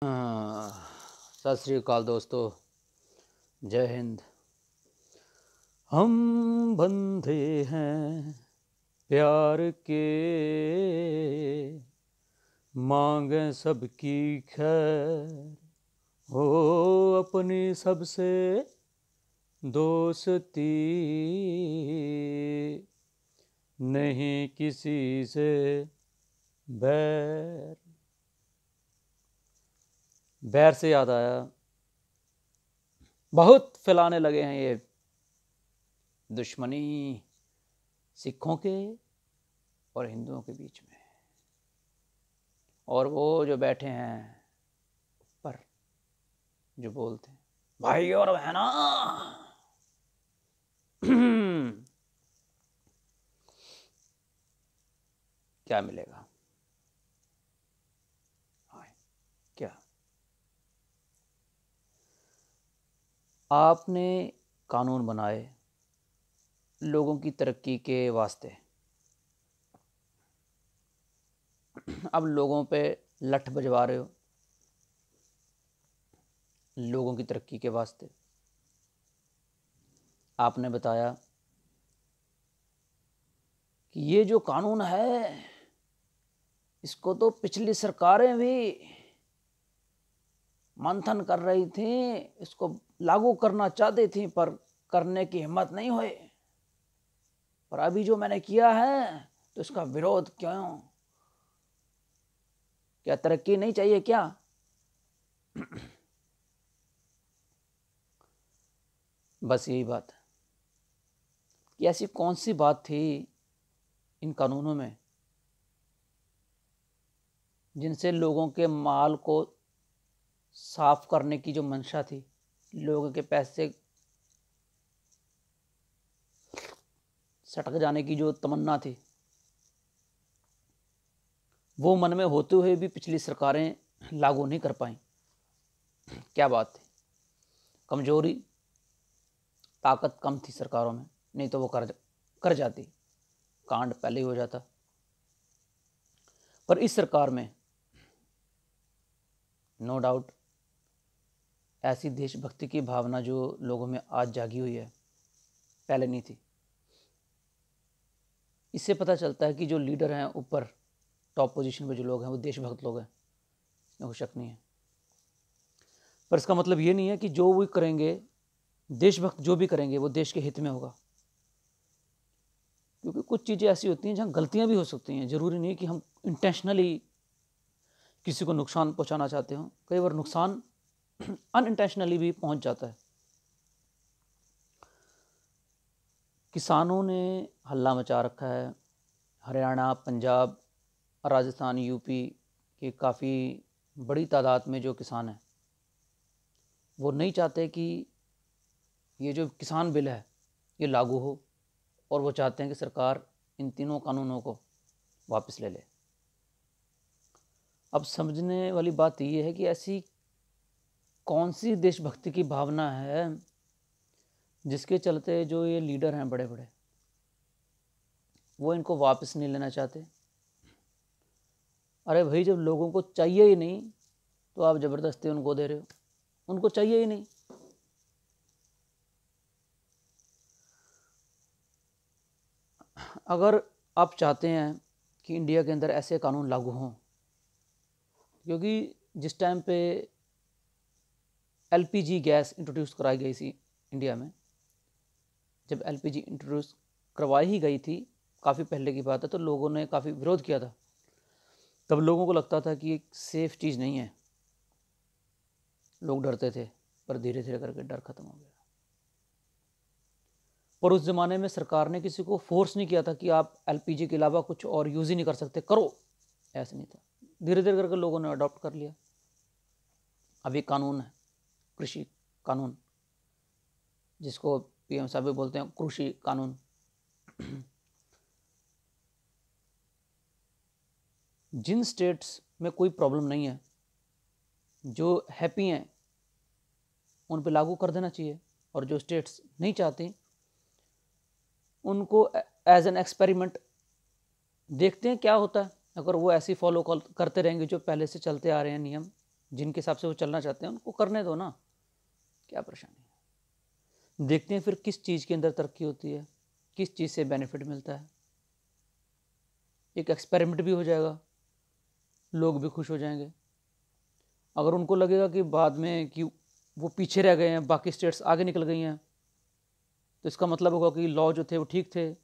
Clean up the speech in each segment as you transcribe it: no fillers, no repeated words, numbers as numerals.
हाँ, सत श्री अकाल दोस्तों, जय हिंद। हम बंधे हैं प्यार के, मांगे सबकी खैर, हो अपनी सबसे दोस्ती, नहीं किसी से बैर। बैर से याद आया, बहुत फैलाने लगे हैं ये दुश्मनी सिखों के और हिंदुओं के बीच में। और वो जो बैठे हैं ऊपर, जो बोलते हैं भाई और बहना, क्या मिलेगा? क्या आपने कानून बनाए लोगों की तरक्की के वास्ते, अब लोगों पे लठ बजवा रहे हो लोगों की तरक्की के वास्ते। आपने बताया कि ये जो कानून है इसको तो पिछली सरकारें भी मंथन कर रही थी, इसको लागू करना चाहती थी पर करने की हिम्मत नहीं हुई। पर अभी जो मैंने किया है तो इसका विरोध क्यों? क्या तरक्की नहीं चाहिए क्या? बस यही बात है कि ऐसी कौन सी बात थी इन कानूनों में जिनसे लोगों के माल को साफ करने की जो मंशा थी, लोगों के पैसे सटक जाने की जो तमन्ना थी, वो मन में होते हुए भी पिछली सरकारें लागू नहीं कर पाई। क्या बात थी? कमजोरी, ताकत कम थी सरकारों में, नहीं तो वो कर जाती, कांड पहले ही हो जाता। पर इस सरकार में नो डाउट ऐसी देशभक्ति की भावना जो लोगों में आज जागी हुई है, पहले नहीं थी। इससे पता चलता है कि जो लीडर हैं ऊपर टॉप पोजीशन पे जो लोग हैं वो देशभक्त लोग हैं, कोई शक नहीं है। पर इसका मतलब ये नहीं है कि जो वो करेंगे, देशभक्त जो भी करेंगे वो देश के हित में होगा, क्योंकि कुछ चीज़ें ऐसी होती हैं जहाँ गलतियाँ भी हो सकती हैं। ज़रूरी नहीं कि हम इंटेंशनली किसी को नुकसान पहुँचाना चाहते हो, कई बार नुकसान अनइंटेंशनली भी पहुँच जाता है। किसानों ने हल्ला मचा रखा है। हरियाणा, पंजाब, राजस्थान, यूपी के काफ़ी बड़ी तादाद में जो किसान हैं वो नहीं चाहते कि ये जो किसान बिल है ये लागू हो, और वो चाहते हैं कि सरकार इन तीनों कानूनों को वापस ले ले। अब समझने वाली बात ये है कि ऐसी कौन सी देशभक्ति की भावना है जिसके चलते जो ये लीडर हैं बड़े बड़े, वो इनको वापस नहीं लेना चाहते। अरे भाई, जब लोगों को चाहिए ही नहीं तो आप ज़बरदस्ती उनको दे रहे हो, उनको चाहिए ही नहीं। अगर आप चाहते हैं कि इंडिया के अंदर ऐसे कानून लागू हों, क्योंकि जिस टाइम पे एलपीजी गैस इंट्रोड्यूस कराई गई थी इंडिया में, जब एलपीजी इंट्रोड्यूस करवाई ही गई थी, काफ़ी पहले की बात है, तो लोगों ने काफ़ी विरोध किया था। तब लोगों को लगता था कि एक सेफ़ चीज़ नहीं है, लोग डरते थे। पर धीरे धीरे करके डर खत्म हो गया। पर उस ज़माने में सरकार ने किसी को फोर्स नहीं किया था कि आप एलपीजी के अलावा कुछ और यूज़ ही नहीं कर सकते, करो, ऐसा नहीं था। धीरे धीरे करके लोगों ने अडॉप्ट कर लिया। अभी कानून है, कृषि कानून, जिसको पीएम साहब भी बोलते हैं कृषि कानून। जिन स्टेट्स में कोई प्रॉब्लम नहीं है, जो हैप्पी हैं, उन पे लागू कर देना चाहिए। और जो स्टेट्स नहीं चाहती, उनको एज एन एक्सपेरिमेंट देखते हैं क्या होता है। अगर वो ऐसे फॉलो करते रहेंगे जो पहले से चलते आ रहे हैं नियम, जिनके हिसाब से वो चलना चाहते हैं उनको करने दो ना, क्या परेशानी है। देखते हैं फिर किस चीज़ के अंदर तरक्की होती है, किस चीज़ से बेनिफिट मिलता है। एक एक्सपेरिमेंट भी हो जाएगा, लोग भी खुश हो जाएंगे। अगर उनको लगेगा कि बाद में कि वो पीछे रह गए हैं, बाकी स्टेट्स आगे निकल गई हैं, तो इसका मतलब होगा कि लॉ जो थे वो ठीक थे।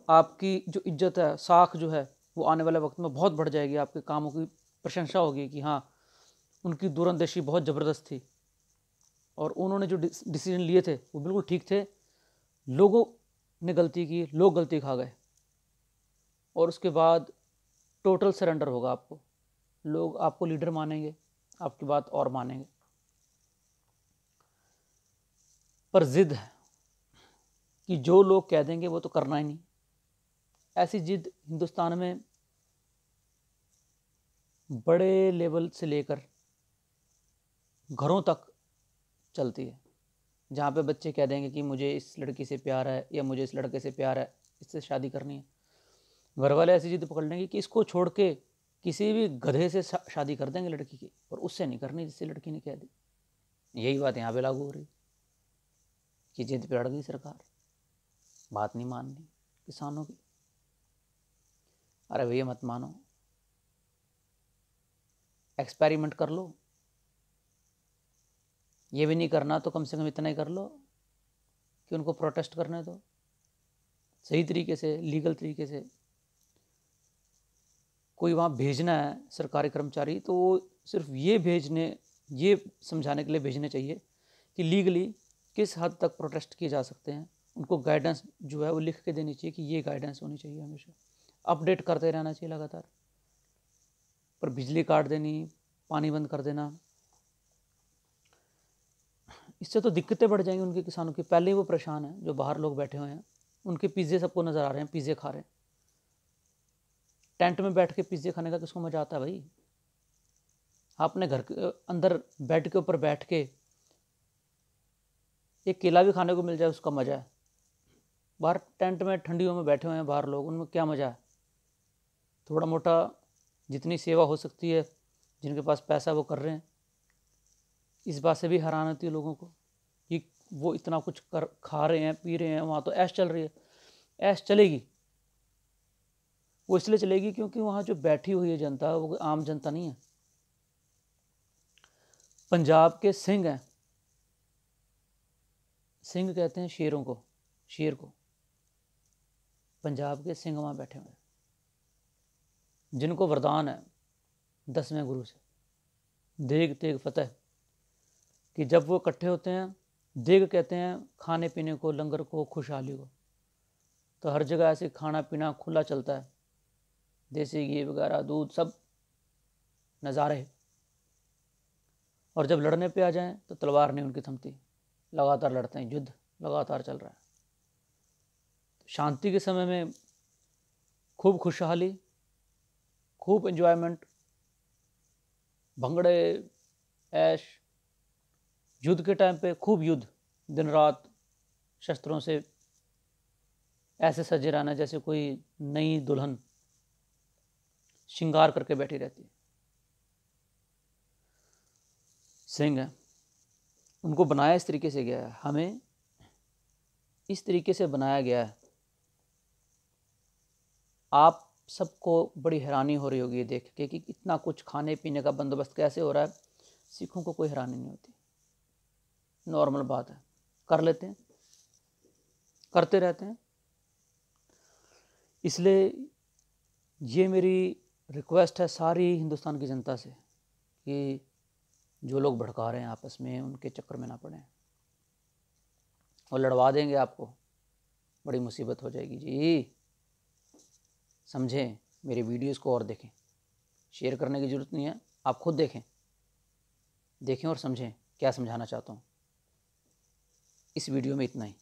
आपकी जो इज्जत है, साख जो है, वो आने वाले वक्त में बहुत बढ़ जाएगी। आपके कामों की प्रशंसा होगी कि हाँ, उनकी दूरंदेशी बहुत ज़बरदस्त थी और उन्होंने जो डिसीजन लिए थे वो बिल्कुल ठीक थे। लोगों ने गलती की, लोग गलती खा गए, और उसके बाद टोटल सरेंडर होगा आपको। लोग आपको लीडर मानेंगे, आपकी बात और मानेंगे। पर जिद है कि जो लोग कह देंगे वो तो करना ही नहीं। ऐसी जिद हिंदुस्तान में बड़े लेवल से लेकर घरों तक चलती है, जहाँ पे बच्चे कह देंगे कि मुझे इस लड़की से प्यार है या मुझे इस लड़के से प्यार है, इससे शादी करनी है। घर वाले ऐसी जिद पकड़ लेंगे कि इसको छोड़ के किसी भी गधे से शादी कर देंगे लड़की की, और उससे नहीं करनी जिससे लड़की ने कह दी। यही बात यहाँ पे लागू हो रही कि जिद पे अड़ गई सरकार, बात नहीं मान रही किसानों की। अरे भैया मत मानो, एक्सपेरिमेंट कर लो। ये भी नहीं करना तो कम से कम इतना ही कर लो कि उनको प्रोटेस्ट करने दो, सही तरीके से, लीगल तरीके से। कोई वहाँ भेजना है सरकारी कर्मचारी, तो वो सिर्फ ये समझाने के लिए भेजने चाहिए कि लीगली किस हद तक प्रोटेस्ट किए जा सकते हैं। उनको गाइडेंस जो है वो लिख के देनी चाहिए कि ये गाइडेंस होनी चाहिए, हमेशा अपडेट करते रहना चाहिए लगातार। पर बिजली काट देनी, पानी बंद कर देना, इससे तो दिक्कतें बढ़ जाएंगी उनके किसानों की। पहले ही वो परेशान हैं, जो बाहर लोग बैठे हुए हैं, उनके पिज़्ज़े सबको नज़र आ रहे हैं, पिज़्ज़े खा रहे हैं। टेंट में बैठ के पिज़्ज़े खाने का किसको मज़ा आता है भाई? अपने घर के अंदर बेड के ऊपर बैठ के एक केला भी खाने को मिल जाए, उसका मज़ा है। बाहर टेंट में ठंडियों में बैठे हुए हैं बाहर लोग, उनमें क्या मज़ा है? थोड़ा मोटा जितनी सेवा हो सकती है, जिनके पास पैसा वो कर रहे हैं। इस बात से भी हैरान होती है लोगों को कि वो इतना कुछ खा रहे हैं, पी रहे हैं, वहाँ तो ऐश चल रही है। ऐश चलेगी, वो इसलिए चलेगी क्योंकि वहाँ जो बैठी हुई है जनता, वो आम जनता नहीं है। पंजाब के सिंह हैं, सिंह कहते हैं शेरों को, शेर को। पंजाब के सिंह वहाँ बैठे हुए हैं, जिनको वरदान है 10वें गुरु से, देग तेग फतेह, कि जब वो इकट्ठे होते हैं, देग कहते हैं खाने पीने को, लंगर को, खुशहाली को। तो हर जगह ऐसे खाना पीना खुला चलता है, देसी घी वगैरह, दूध, सब नज़ारे। और जब लड़ने पे आ जाएं तो तलवार नहीं उनकी थमती, लगातार लड़ते हैं, युद्ध लगातार चल रहा है। शांति के समय में खूब खुशहाली, खूब एंजॉयमेंट, भंगड़े, ऐश। युद्ध के टाइम पे खूब युद्ध, दिन रात शस्त्रों से ऐसे सजे रहना जैसे कोई नई दुल्हन श्रृंगार करके बैठी रहती है। सिंह है, उनको बनाया इस तरीके से गया है, हमें इस तरीके से बनाया गया है। आप सबको बड़ी हैरानी हो रही होगी देख के कि इतना कुछ खाने पीने का बंदोबस्त कैसे हो रहा है। सिखों को कोई हैरानी नहीं होती, नॉर्मल बात है, कर लेते हैं, करते रहते हैं। इसलिए ये मेरी रिक्वेस्ट है सारी हिंदुस्तान की जनता से कि जो लोग भड़का रहे हैं आपस में, उनके चक्कर में ना पड़ें, और लड़वा देंगे आपको, बड़ी मुसीबत हो जाएगी जी। समझें मेरी वीडियोस को और देखें, शेयर करने की ज़रूरत नहीं है, आप खुद देखें और समझें क्या समझाना चाहता हूँ। इस वीडियो में इतना ही।